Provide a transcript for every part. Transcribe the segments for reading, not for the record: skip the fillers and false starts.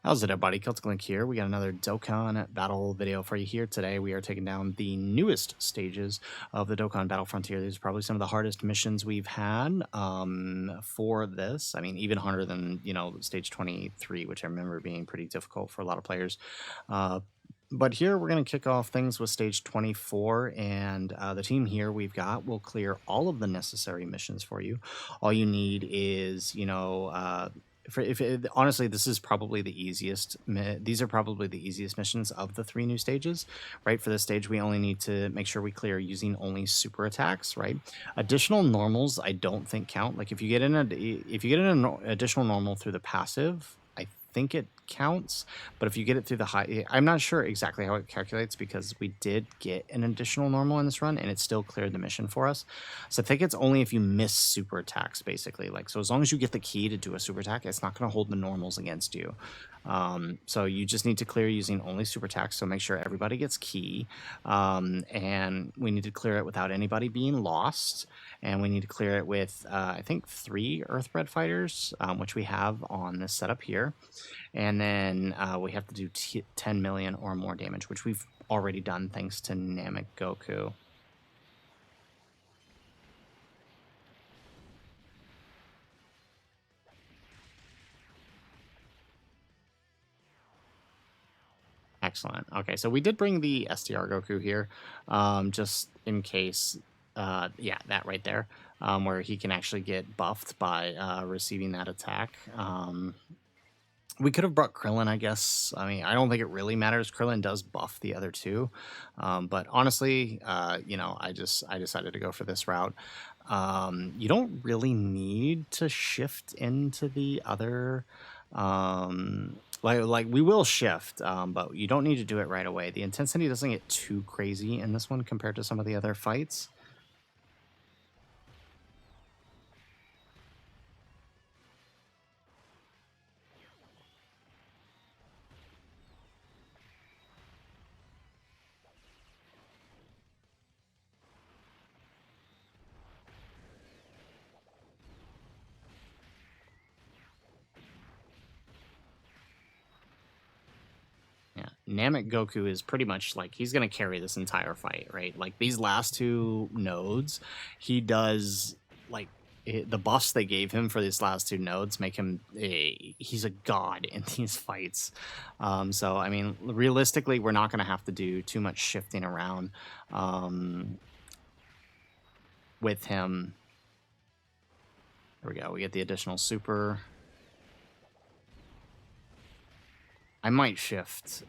How's it, everybody? Celtic Link here. We got another Dokkan Battle video for you here today. We are taking down the newest stages of the Dokkan Battle Frontier. These are probably some of the hardest missions we've had for this. I mean, even harder than, stage 23, which I remember being pretty difficult for a lot of players. But here we're going to kick off things with stage 24, and the team here we've got will clear all of the necessary missions for you. All you need is, honestly, this is probably the easiest. These are probably the easiest missions of the 3 new stages, right? For this stage, we only need to make sure we clear using only super attacks, right? Additional normals, I don't think count. Like if you get an additional normal through the passive, I think it counts, but if you get it through the high, I'm not sure exactly how it calculates because we did get an additional normal in this run and it still cleared the mission for us. So I think it's only if you miss super attacks, basically. Like, so as long as you get the key to do a super attack, it's not going to hold the normals against you. So you just need to clear using only super attacks. So make sure everybody gets key, and we need to clear it without anybody being lost. And we need to clear it with, I think, 3 Earthbred fighters, which we have on this setup here. And then we have to do 10 million or more damage, which we've already done thanks to Namek Goku. Excellent. Okay, so we did bring the STR Goku here, just in case. Yeah, that right there, where he can actually get buffed by receiving that attack. We could have brought Krillin, I guess. I mean, I don't think it really matters. Krillin does buff the other 2. But honestly, I decided to go for this route. You don't really need to shift into the other... like we will shift, but you don't need to do it right away. The intensity doesn't get too crazy in this one compared to some of the other fights. Namek Goku is pretty much like he's going to carry this entire fight, right? Like these last 2 nodes, he does like the buffs they gave him for these last 2 nodes make him he's a god in these fights. So I mean, realistically, we're not going to have to do too much shifting around with him. There we go. We get the additional super. I might shift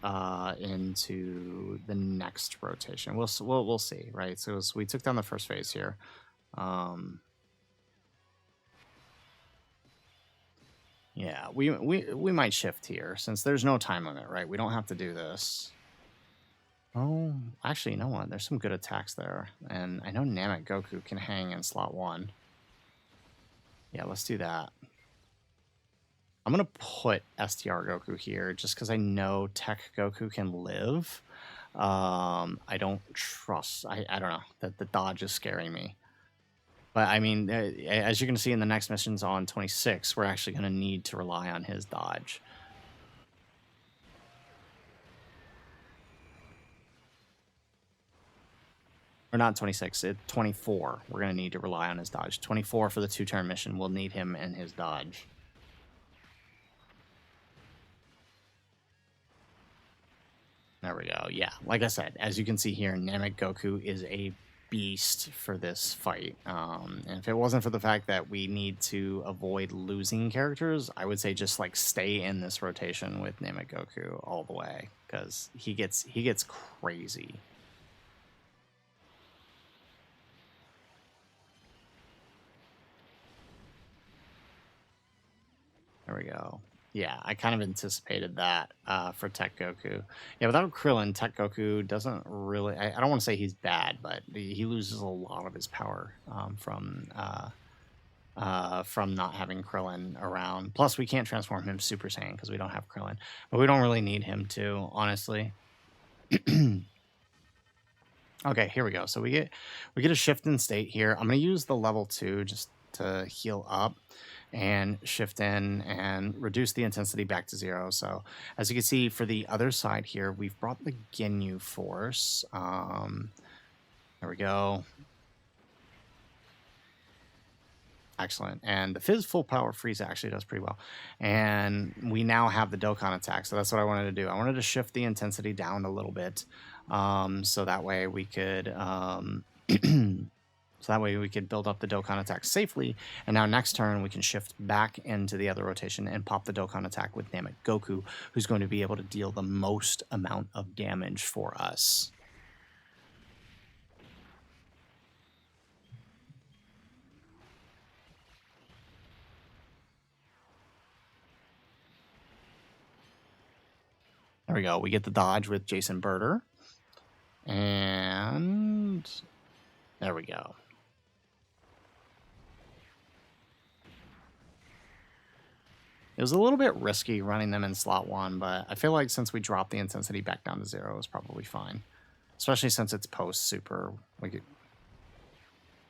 into the next rotation. We'll see, right? So we took down the first phase here. Yeah, we might shift here since there's no time limit, right? We don't have to do this. Oh, actually, you know what? There's some good attacks there, and I know Namek Goku can hang in slot 1. Yeah, let's do that. I'm going to put STR Goku here just because I know Tech Goku can live. I don't trust... I don't know. The dodge is scaring me. But, I mean, as you're going to see in the next missions on 26, we're actually going to need to rely on his dodge. Or not 26, 24. We're going to need to rely on his dodge. 24 for the 2-turn mission. We'll need him and his dodge. There we go. Yeah, like I said, as you can see here, Namek Goku is a beast for this fight. And if it wasn't for the fact that we need to avoid losing characters, I would say just like stay in this rotation with Namek Goku all the way because he gets crazy. There we go. Yeah, I kind of anticipated that for Tech Goku. Yeah, without Krillin, Tech Goku doesn't really... I don't want to say he's bad, but he loses a lot of his power from not having Krillin around. Plus, we can't transform him Super Saiyan because we don't have Krillin. But we don't really need him to, honestly. Okay, here we go. So we get a shift in state here. I'm going to use the level 2 just to heal up. and shift in and reduce the intensity back to 0. So as you can see for the other side here, we've brought the Ginyu Force. There we go. Excellent. And the Fizz full power freeze actually does pretty well. And we now have the Dokkan attack. So that's what I wanted to do. I wanted to shift the intensity down a little bit. So that way we could build up the Dokkan attack safely. And now next turn we can shift back into the other rotation and pop the Dokkan attack with Namek Goku, who's going to be able to deal the most amount of damage for us. There we go. We get the dodge with Jason Birder. And there we go. It was a little bit risky running them in slot 1, but I feel like since we dropped the intensity back down to 0, it was probably fine. Especially since it's post-super. But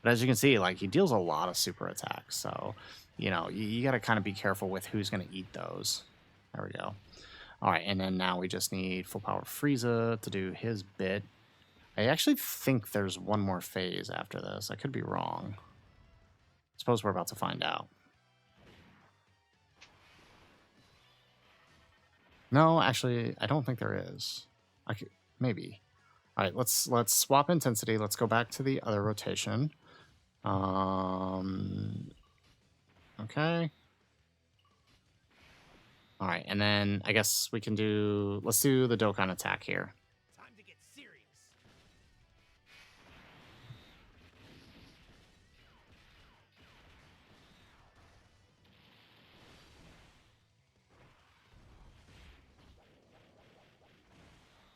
as you can see, like, he deals a lot of super attacks. So, you know, you got to kind of be careful with who's going to eat those. There we go. All right, and then now we just need full power Frieza to do his bit. I actually think there's one more phase after this. I could be wrong. I suppose we're about to find out. No, actually, I don't think there is. I could, maybe. All right, let's swap intensity. Let's go back to the other rotation. Okay. All right, and then I guess we can do, let's do the Dokkan attack here. Time to get serious.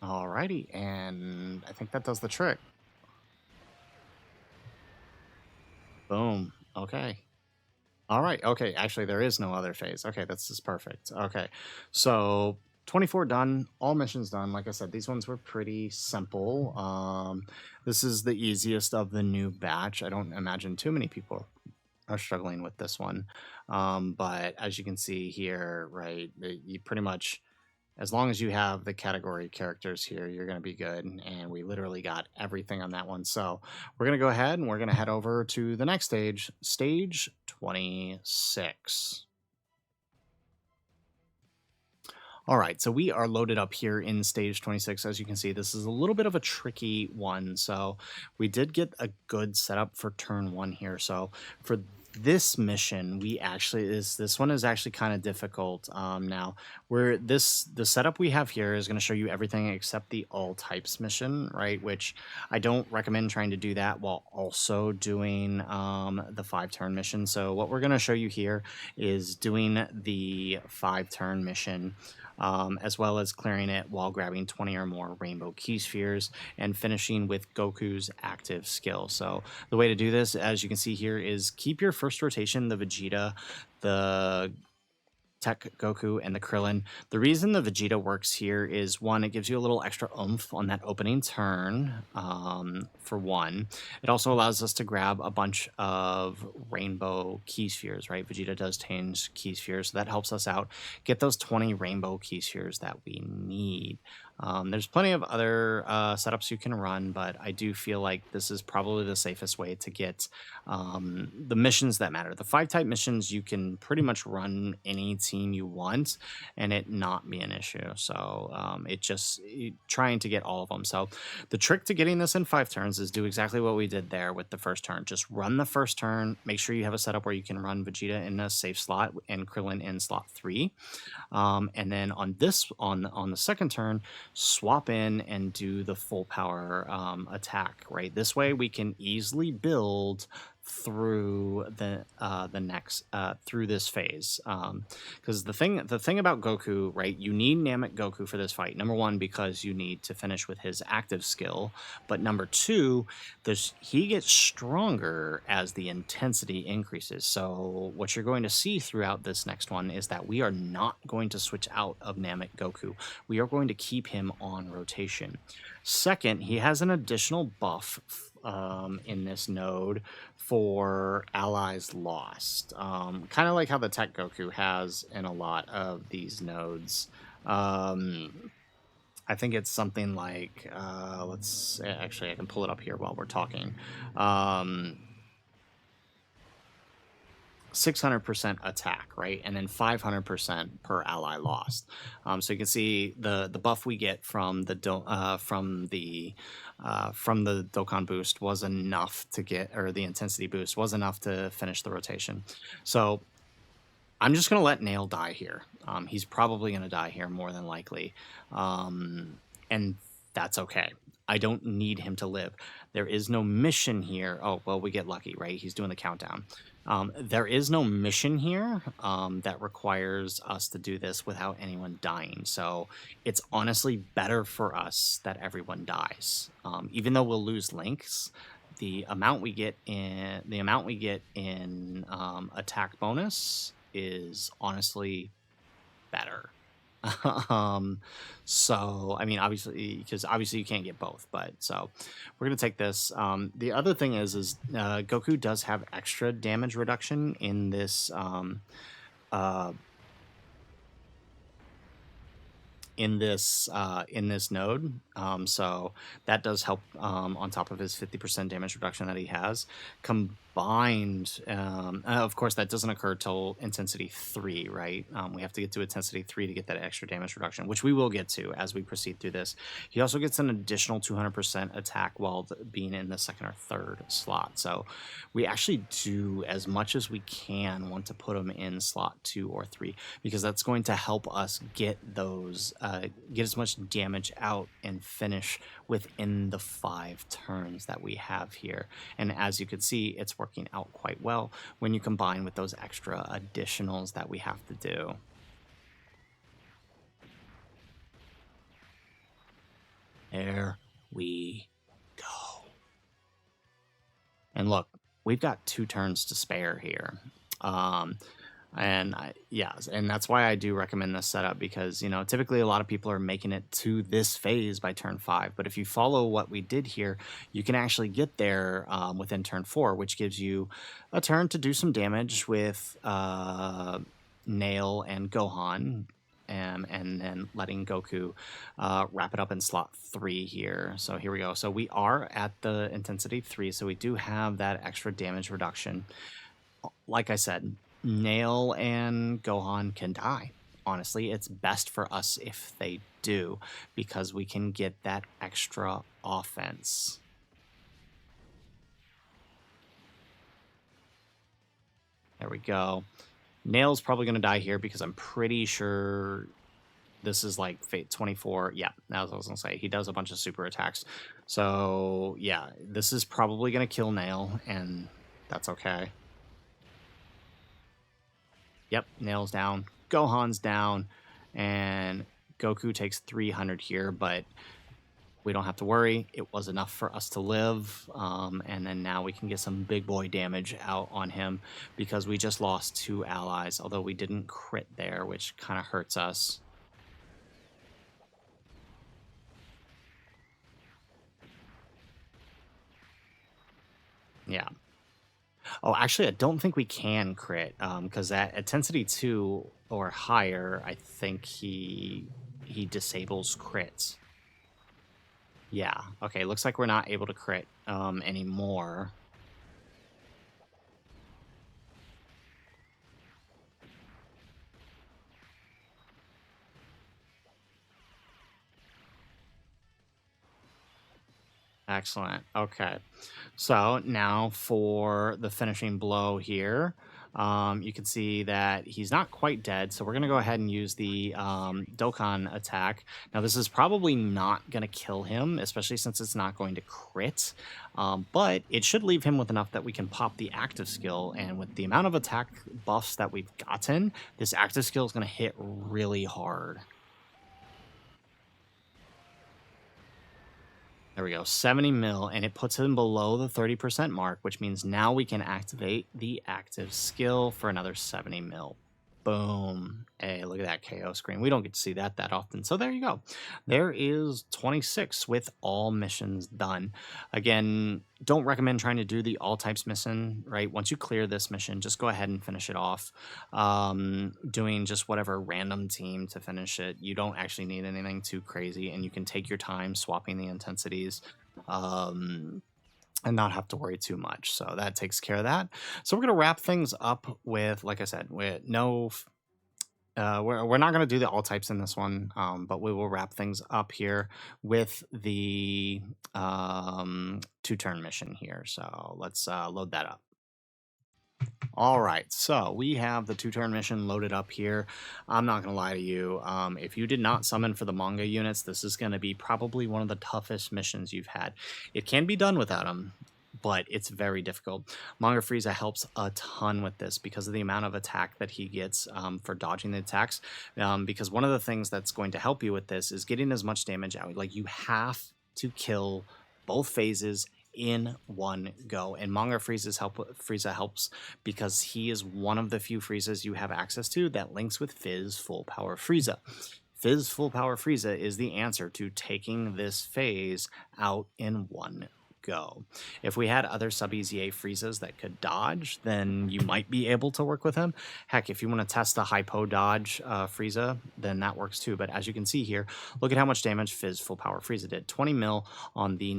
Alrighty, and I think that does the trick. Boom. Okay. All right. Okay. Actually, there is no other phase. Okay. This is perfect. Okay. So 24 done. All missions done. Like I said, these ones were pretty simple. This is the easiest of the new batch. I don't imagine too many people are struggling with this one. But as you can see here, right, you pretty much, as long as you have the category characters here, you're going to be good. And we literally got everything on that one. So we're going to go ahead and we're going to head over to the next stage, stage 26. All right, so we are loaded up here in stage 26. As you can see, this is a little bit of a tricky one. So we did get a good setup for turn 1 here. So for this mission, this one is actually kind of difficult. Now the setup we have here is going to show you everything except the all types mission, right? Which I don't recommend trying to do that while also doing the 5-turn mission. So what we're going to show you here is doing the 5-turn mission. As well as clearing it while grabbing 20 or more rainbow key spheres and finishing with Goku's active skill. So the way to do this, as you can see here, is keep your first rotation, the Vegeta, the Tech Goku, and the Krillin. The reason the Vegeta works here is, one, it gives you a little extra oomph on that opening turn, for one. It also allows us to grab a bunch of rainbow key spheres, right? Vegeta does change key spheres, so that helps us out. Get those 20 rainbow key spheres that we need. There's plenty of other setups you can run, but I do feel like this is probably the safest way to get the missions that matter. The 5-type missions, you can pretty much run any team you want and it not be an issue. So trying to get all of them. So the trick to getting this in 5 turns is do exactly what we did there with the first turn. Just run the first turn. Make sure you have a setup where you can run Vegeta in a safe slot and Krillin in slot 3. And then on the second turn, swap in and do the full power attack, right? This way we can easily build through through this phase, because the thing about Goku, right, you need Namek Goku for this fight. Number 1, because you need to finish with his active skill, but number 2, he gets stronger as the intensity increases. So what you're going to see throughout this next one is that we are not going to switch out of Namek Goku. We are going to keep him on rotation. Second, he has an additional buff in this node for allies lost. Kind of like how the Tech Goku has in a lot of these nodes. I think it's something like, actually, I can pull it up here while we're talking. 600% attack, right? And then 500% per ally lost. So you can see the buff we get from the Dokkan boost was enough to get, or the intensity boost was enough to finish the rotation. So I'm just gonna let Nail die here. He's probably gonna die here more than likely, and that's okay. I don't need him to live. There is no mission here. Oh, well, we get lucky, right? He's doing the countdown. There is no mission here that requires us to do this without anyone dying. So it's honestly better for us that everyone dies. Even though we'll lose links, the amount we get in attack bonus is honestly better. So I mean, obviously, because obviously you can't get both, but so we're gonna take this. The other thing is Goku does have extra damage reduction in this uh in this node. So that does help on top of his 50% damage reduction that he has. Combined, of course, that doesn't occur till intensity 3, right? We have to get to intensity 3 to get that extra damage reduction, which we will get to as we proceed through this. He also gets an additional 200% attack while being in the second or third slot. So we actually do, as much as we can, want to put him in slot 2 or 3, because that's going to help us get those get as much damage out and finish within the 5 turns that we have here. And as you can see, it's working out quite well when you combine with those extra additionals that we have to do. There we go. And look, we've got 2 turns to spare here. And that's why I do recommend this setup, because, you know, typically a lot of people are making it to this phase by turn 5. But if you follow what we did here, you can actually get there within turn 4, which gives you a turn to do some damage with Nail and Gohan. And then letting Goku wrap it up in slot 3 here. So here we go. So we are at the intensity 3, so we do have that extra damage reduction. Like I said, Nail and Gohan can die. Honestly, it's best for us if they do, because we can get that extra offense. There we go. Nail's probably going to die here because I'm pretty sure this is like Fate 24. Yeah, that's what I was going to say. He does a bunch of super attacks. So, yeah, this is probably going to kill Nail, and that's okay. Yep, Nail's down. Gohan's down. And Goku takes 300 here, but we don't have to worry. It was enough for us to live. And then now we can get some big boy damage out on him, because we just lost 2 allies, although we didn't crit there, which kind of hurts us. Yeah. Oh, actually, I don't think we can crit, because at intensity 2 or higher, I think he disables crits. Yeah. Okay, looks like we're not able to crit anymore. Excellent. Okay. So now for the finishing blow here, you can see that he's not quite dead. So we're going to go ahead and use the Dokkan attack. Now, this is probably not going to kill him, especially since it's not going to crit. But it should leave him with enough that we can pop the active skill. And with the amount of attack buffs that we've gotten, this active skill is going to hit really hard. There we go, 70 mil, and it puts him below the 30% mark, which means now we can activate the active skill for another 70 mil. Boom. Hey, look at that KO screen. We don't get to see that often. So there you go. There is 26 with all missions done. Again, don't recommend trying to do the all types mission, right? Once you clear this mission, just go ahead and finish it off. Doing just whatever random team to finish it. You don't actually need anything too crazy, and you can take your time swapping the intensities. And not have to worry too much. So that takes care of that. So we're going to wrap things up with, like I said, with we're not going to do the all types in this one, but we will wrap things up here with the two-turn mission here. So let's load that up. All right, so we have the two-turn mission loaded up here. I'm not going to lie to you. If you did not summon for the manga units, this is going to be probably one of the toughest missions you've had. It can be done without them, but it's very difficult. Manga Frieza helps a ton with this because of the amount of attack that he gets for dodging the attacks. Because one of the things that's going to help you with this is getting as much damage out. Like, you have to kill both phases in one go, and Manga Frieza helps because he is one of the few Friezas you have access to that links with Fizz Full Power Frieza. Fizz Full Power Frieza is the answer to taking this phase out in one go. If we had other sub-EZA Friezas that could dodge, then you might be able to work with him. Heck, if you want to test the Hypo dodge Frieza, then that works too. But as you can see here, look at how much damage Fizz Full Power Frieza did. 20 mil on the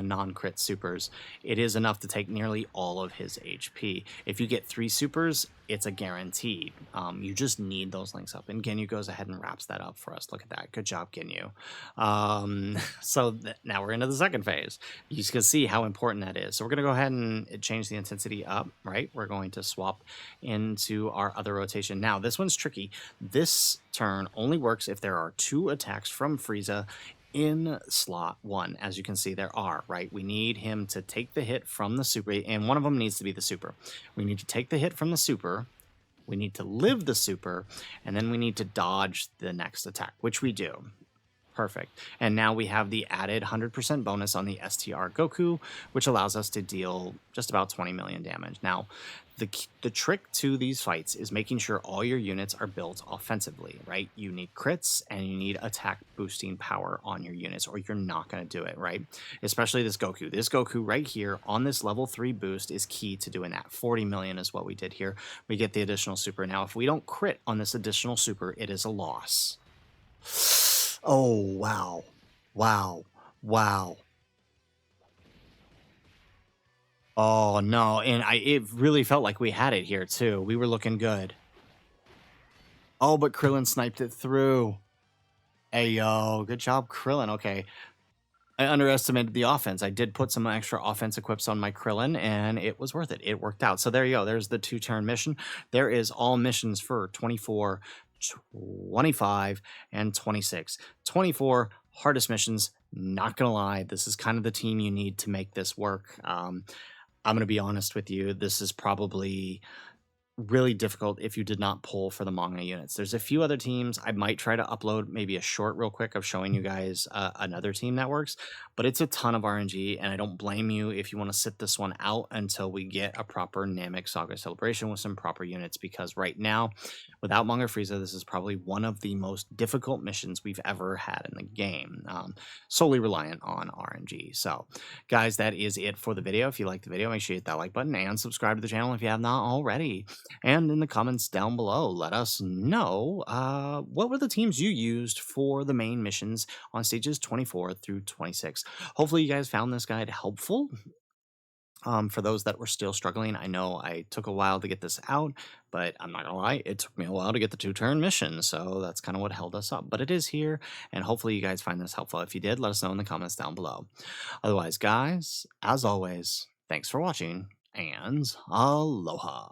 non-crit supers. It is enough to take nearly all of his HP. If you get 3 supers, it's a guarantee. You just need those links up, and Ginyu goes ahead and wraps that up for us. Look at that. Good job, Ginyu. Now we're into the second phase. You can see how important that is. So we're going to go ahead and change the intensity up, right? We're going to swap into our other rotation. Now, this one's tricky. This turn only works if there are 2 attacks from Frieza in slot 1. As you can see, there are, right? We need him to take the hit from the super, and one of them needs to be the super. We need to take the hit from the super, we need to live the super, and then we need to dodge the next attack, which we do. Perfect. And now we have the added 100% bonus on the STR Goku, which allows us to deal just about 20 million damage. Now, the trick to these fights is making sure all your units are built offensively, right? You need crits and you need attack boosting power on your units, or you're not going to do it, right? Especially this Goku. This Goku right here on this level 3 boost is key to doing that. 40 million is what we did here. We get the additional super. Now, if we don't crit on this additional super, it is a loss. Oh, wow. Wow. Wow. Oh, no, and it really felt like we had it here, too. We were looking good. Oh, but Krillin sniped it through. Hey, yo, good job, Krillin. Okay, I underestimated the offense. I did put some extra offense equips on my Krillin, and it was worth it. It worked out. So there you go. There's the 2-turn mission. There is all missions for 24, 25, and 26. 24, hardest missions. Not going to lie, this is kind of the team you need to make this work. I'm going to be honest with you. This is probably really difficult if you did not pull for the manga units. There's a few other teams. I might try to upload maybe a short real quick of showing you guys another team that works, but it's a ton of RNG, and I don't blame you if you want to sit this one out until we get a proper Namek Saga celebration with some proper units, because right now, without Manga Frieza, this is probably one of the most difficult missions we've ever had in the game, solely reliant on RNG. So, guys, that is it for the video. If you liked the video, make sure you hit that like button and subscribe to the channel if you have not already. And in the comments down below, let us know what were the teams you used for the main missions on stages 24 through 26. Hopefully you guys found this guide helpful. For those that were still struggling, I know I took a while to get this out, but I'm not gonna lie, it took me a while to get the 2-turn mission, so that's kind of what held us up. But it is here, and hopefully you guys find this helpful. If you did, let us know in the comments down below. Otherwise, guys, as always, thanks for watching, and aloha.